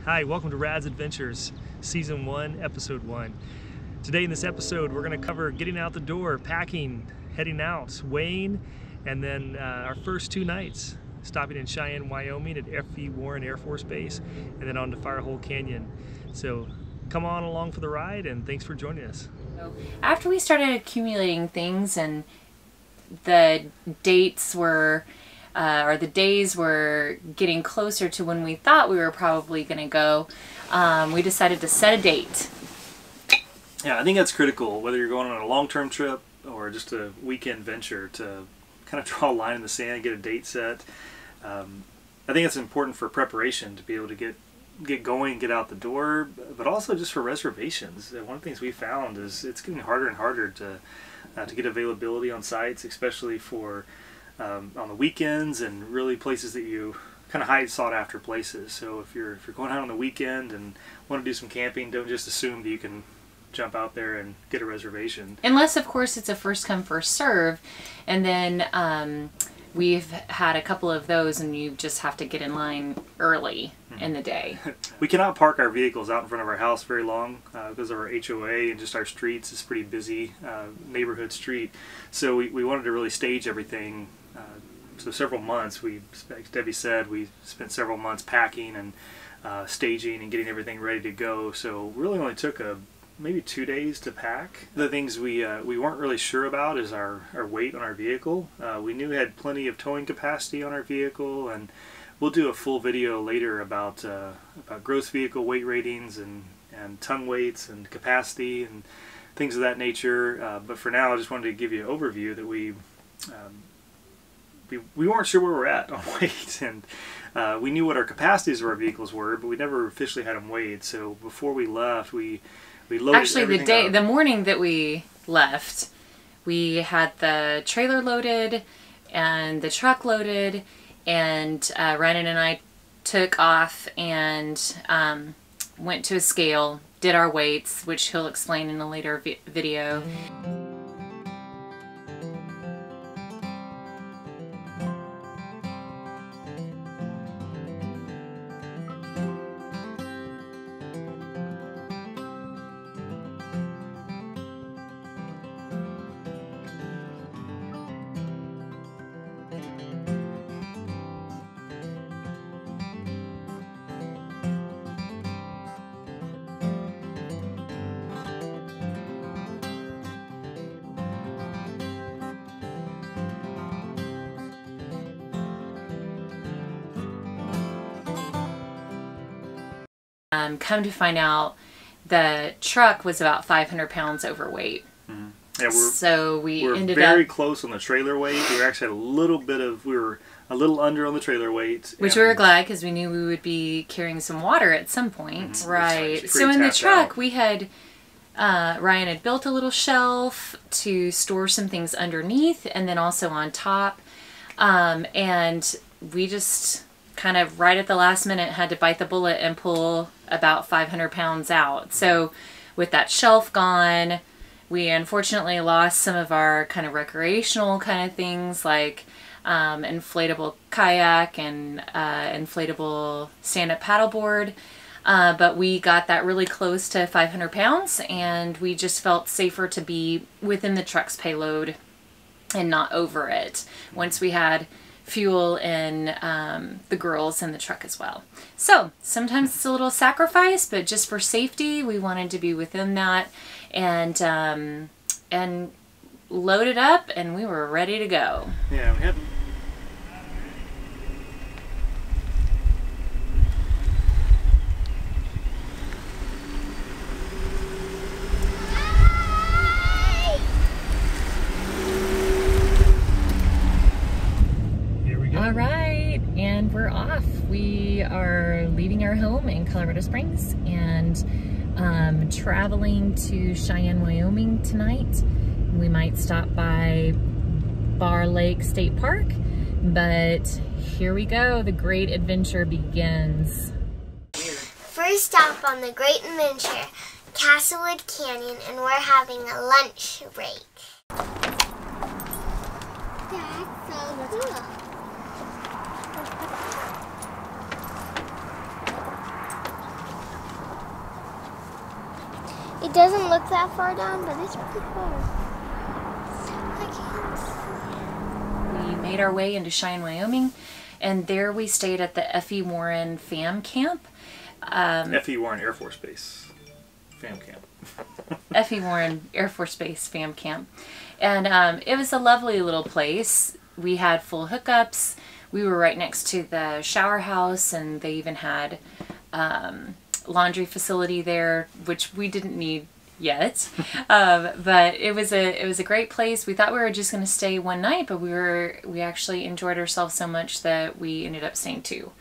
Hi, welcome to RADZ Adventures, Season 1, Episode 1. Today in this episode, we're going to cover getting out the door, packing, heading out, weighing, and then our first 2 nights, stopping in Cheyenne, Wyoming at F.E. Warren Air Force Base, and then on to Firehole Canyon. So come on along for the ride, and thanks for joining us. After we started accumulating things and the dates were or the days were getting closer to when we thought we were probably going to go, we decided to set a date. Yeah, I think that's critical, whether you're going on a long-term trip or just a weekend venture, to kind of draw a line in the sand, get a date set. I think it's important for preparation to be able to get going, get out the door, but also just for reservations. One of the things we found is it's getting harder and harder to get availability on sites, especially for on the weekends and really places that you kind of high sought after places. So if you're going out on the weekend and want to do some camping, don't just assume that you can jump out there and get a reservation. Unless, of course, it's a first come first serve, and then we've had a couple of those and you just have to get in line early in the day. We cannot park our vehicles out in front of our house very long because of our HOA and just our streets. It's a pretty busy neighborhood street. So we wanted to really stage everything. So several months, like Debbie said, we spent several months packing and staging and getting everything ready to go. So really only took maybe 2 days to pack. The things we weren't really sure about is our weight on our vehicle. We knew we had plenty of towing capacity on our vehicle, and we'll do a full video later about gross vehicle weight ratings and ton weights and capacity and things of that nature. But for now, I just wanted to give you an overview that we weren't sure where we're at on weight, and we knew what our capacities of our vehicles were, but we never officially had them weighed. So before we left, we loaded actually the morning that we left, we had the trailer loaded and the truck loaded, and Ryan and I took off and went to a scale, did our weights, which he'll explain in a later video. Come to find out, the truck was about 500 pounds overweight. Mm-hmm. Yeah, so we ended up very close on the trailer weight. We were actually we were a little under on the trailer weight, which we were glad, because we knew we would be carrying some water at some point. Mm-hmm. Right. So in the truck, we had Ryan had built a little shelf to store some things underneath, and then also on top, and we just kind of right at the last minute had to bite the bullet and pull about 500 pounds out. So with that shelf gone, we unfortunately lost some of our kind of recreational kind of things, like inflatable kayak and inflatable stand-up paddleboard. But we got that really close to 500 pounds, and we just felt safer to be within the truck's payload and not over it once we had fuel and the girls in the truck as well. So sometimes it's a little sacrifice, but just for safety, we wanted to be within that, and load it up, and we were ready to go. Yeah, we had. All right, and we're off. We are leaving our home in Colorado Springs and traveling to Cheyenne, Wyoming tonight. We might stop by Bar Lake State Park, but here we go. The great adventure begins. First stop on the great adventure, Castlewood Canyon, and we're having a lunch break. That's so cool. It doesn't look that far down, but it's pretty far. I can't see. We made our way into Cheyenne, Wyoming, and there we stayed at the F.E. Warren Fam Camp. F.E. Warren Air Force Base Fam Camp. F.E. Warren Air Force Base Fam Camp. And it was a lovely little place. We had full hookups. We were right next to the shower house, and they even had laundry facility there, which we didn't need yet. But it was a great place. We thought we were just going to stay one night, but we actually enjoyed ourselves so much that we ended up staying two.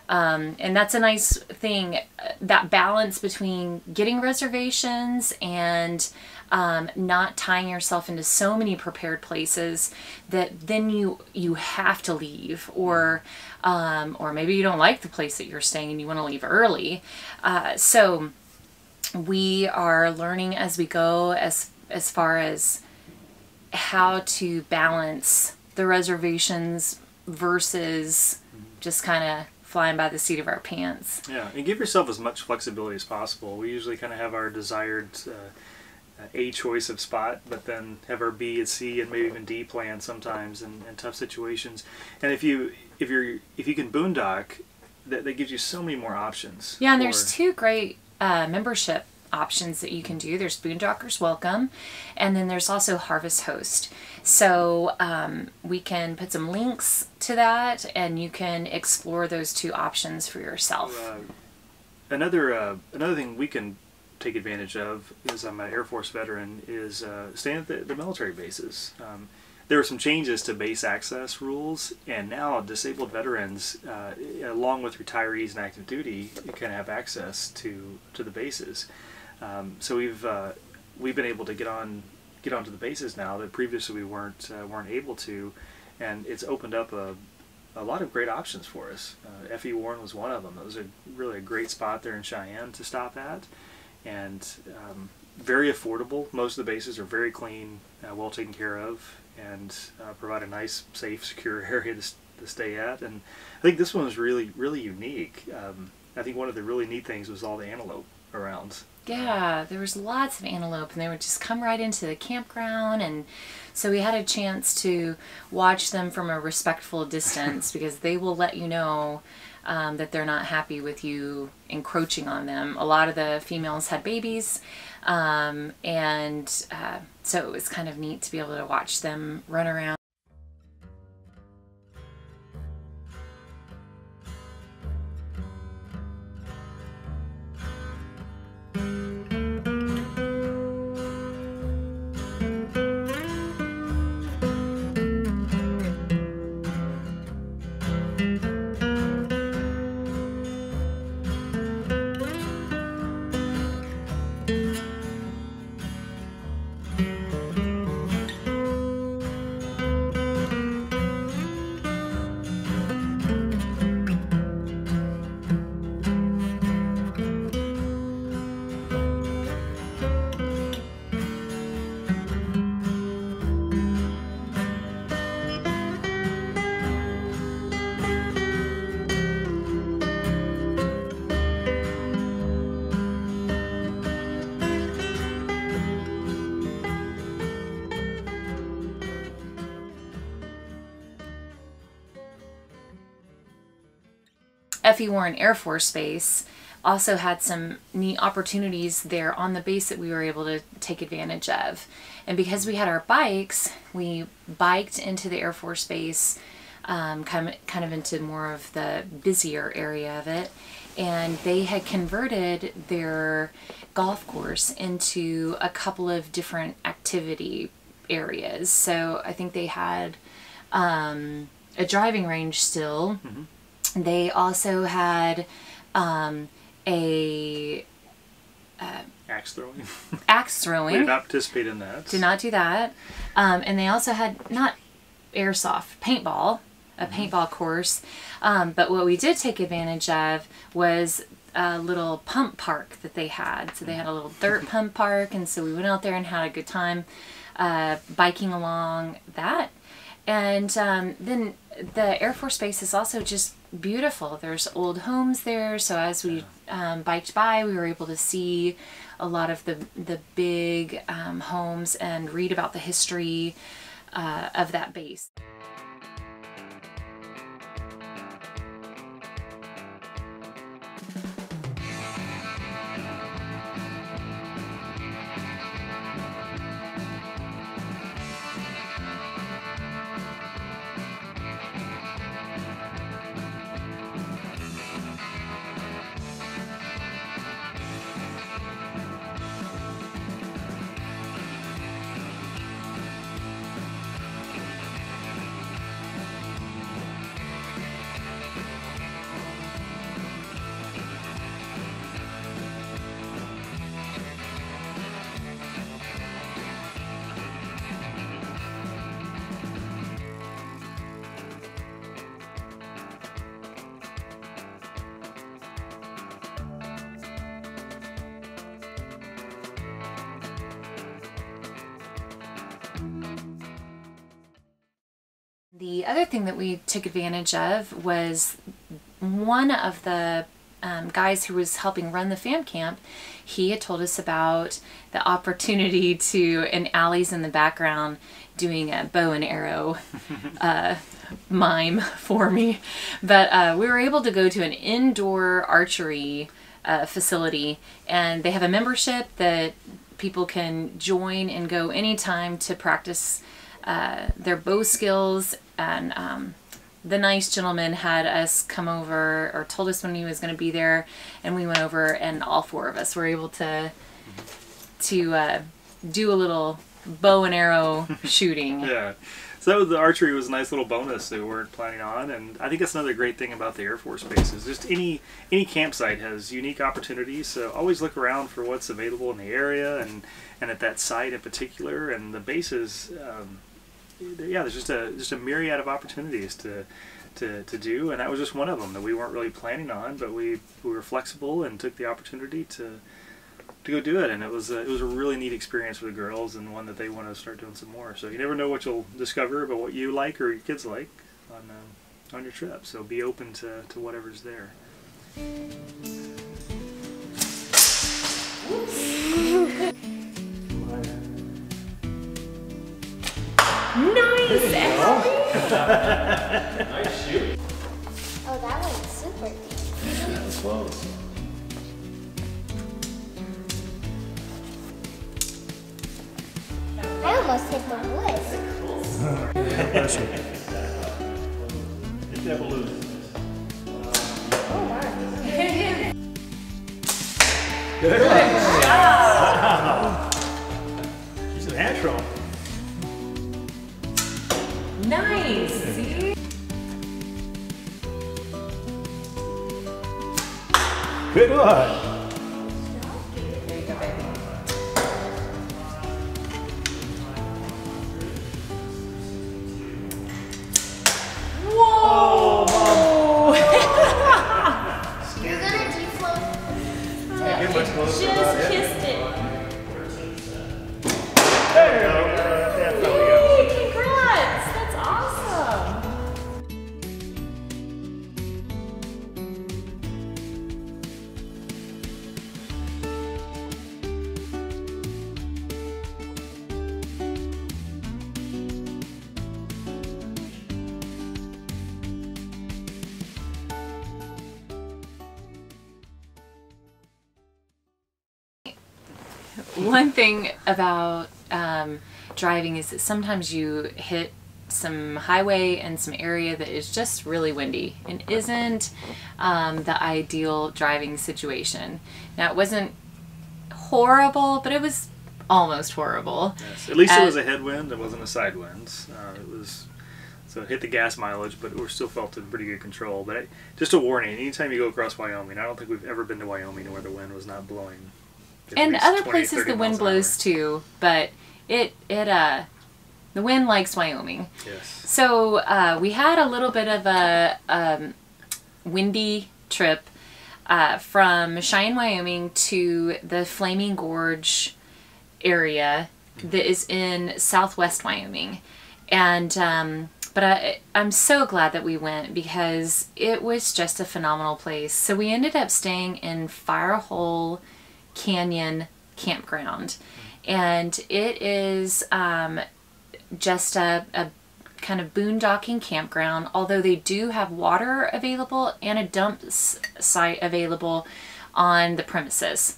And that's a nice thing, that balance between getting reservations and not tying yourself into so many prepared places that then you have to leave, or maybe you don't like the place that you're staying and you want to leave early. So we are learning as we go as far as how to balance the reservations versus just kind of flying by the seat of our pants. Yeah, and give yourself as much flexibility as possible. We usually kind of have our desired A choice of spot, but then have our B and C and maybe even D plan sometimes in tough situations. And if you can boondock, that gives you so many more options. Yeah, and there's two great membership options that you can do. There's Boondockers Welcome, and then there's also Harvest Host. So we can put some links to that, and you can explore those two options for yourself. Another thing we can take advantage of is, I'm an Air Force veteran, is staying at the military bases. There were some changes to base access rules, and now disabled veterans, along with retirees and active duty, can have access to the bases. So we've been able to get onto the bases now that previously we weren't able to, and it's opened up a lot of great options for us. F.E. Warren was one of them. It was really a great spot there in Cheyenne to stop at, and very affordable. Most of the bases are very clean, well taken care of, and provide a nice, safe, secure area to stay at. And I think this one was really, really unique. I think one of the really neat things was all the antelope around. Yeah, there was lots of antelope, and they would just come right into the campground, and so we had a chance to watch them from a respectful distance because they will let you know that they're not happy with you encroaching on them. A lot of the females had babies, and so it was kind of neat to be able to watch them run around. F.E. Warren Air Force Base also had some neat opportunities there on the base that we were able to take advantage of. And because we had our bikes, we biked into the Air Force Base, kind of into more of the busier area of it. And they had converted their golf course into a couple of different activity areas. So I think they had a driving range still. Mm-hmm. They also had a axe throwing. Axe throwing. We did not participate in that. Did not do that. And they also had not airsoft, paintball, a paintball course. But what we did take advantage of was a little pump park that they had. So they had a little dirt pump park, and so we went out there and had a good time biking along that. And then the Air Force Base is also just beautiful. There's old homes there, so as we biked by, we were able to see a lot of the big homes and read about the history of that base. The other thing that we took advantage of was one of the guys who was helping run the fam camp. He had told us about the opportunity to, in alleys in the background, doing a bow and arrow mime for me. But we were able to go to an indoor archery facility, and they have a membership that people can join and go anytime to practice their bow skills. And the nice gentleman had us come over, or told us when he was going to be there, and we went over, and all four of us were able to do a little bow and arrow shooting. Yeah. So the archery was a nice little bonus that we weren't planning on, and I think that's another great thing about the Air Force bases. Just any campsite has unique opportunities, so always look around for what's available in the area and at that site in particular. And the bases, yeah, there's just a myriad of opportunities to do, and that was just one of them that we weren't really planning on, but we were flexible and took the opportunity to go do it, and it was a really neat experience for the girls, and one that they want to start doing some more. So you never know what you'll discover about what you like or your kids like on your trip. So be open to whatever's there. Nice! Nice shoot. Oh, that went super deep. Yeah, that was close. I almost hit the wood. Hit that balloon. Oh, my. Good job. She's a natural. Nice! See? Good one. There you go, baby. Whoa! You're gonna defloat. Get much closer. Just kissed it. There you go. That's how we go. Yay, congrats! That's awesome! One thing about driving is that sometimes you hit some highway and some area that is just really windy and isn't the ideal driving situation. Now, it wasn't horrible, but it was almost horrible. Yes. At least it was a headwind. It wasn't a side wind. So it hit the gas mileage, but we still felt in pretty good control. But just a warning: anytime you go across Wyoming, I don't think we've ever been to Wyoming where the wind was not blowing. And other 20, places the wind blows too, but the wind likes Wyoming. Yes. So we had a little bit of a windy trip from Cheyenne, Wyoming to the Flaming Gorge area that is in southwest Wyoming. And But I'm so glad that we went because it was just a phenomenal place. So we ended up staying in Firehole Canyon Campground. And it is just a kind of boondocking campground, although they do have water available and a dump site available on the premises.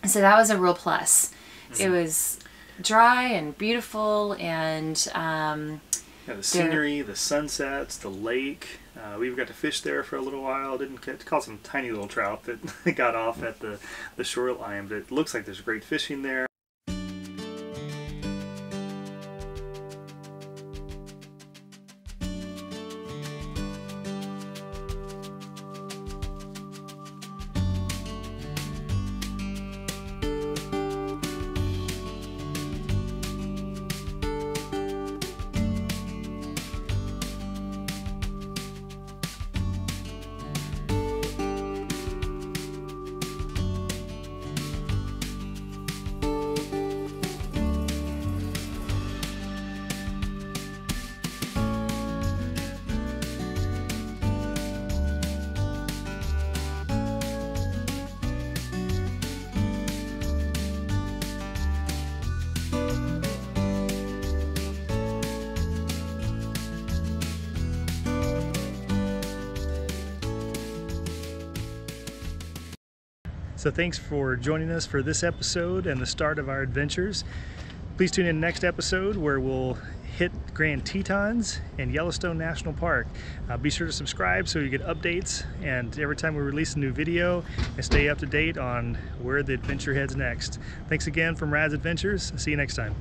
So that was a real plus. It was dry and beautiful, and yeah, the scenery, the sunsets, the lake. We got to fish there for a little while. Didn't caught some tiny little trout that got off at the shoreline, but it looks like there's great fishing there. So thanks for joining us for this episode and the start of our adventures. Please tune in next episode where we'll hit Grand Tetons and Yellowstone National Park. Be sure to subscribe so you get updates, and every time we release a new video, and stay up to date on where the adventure heads next. Thanks again from RADZ Adventures. See you next time.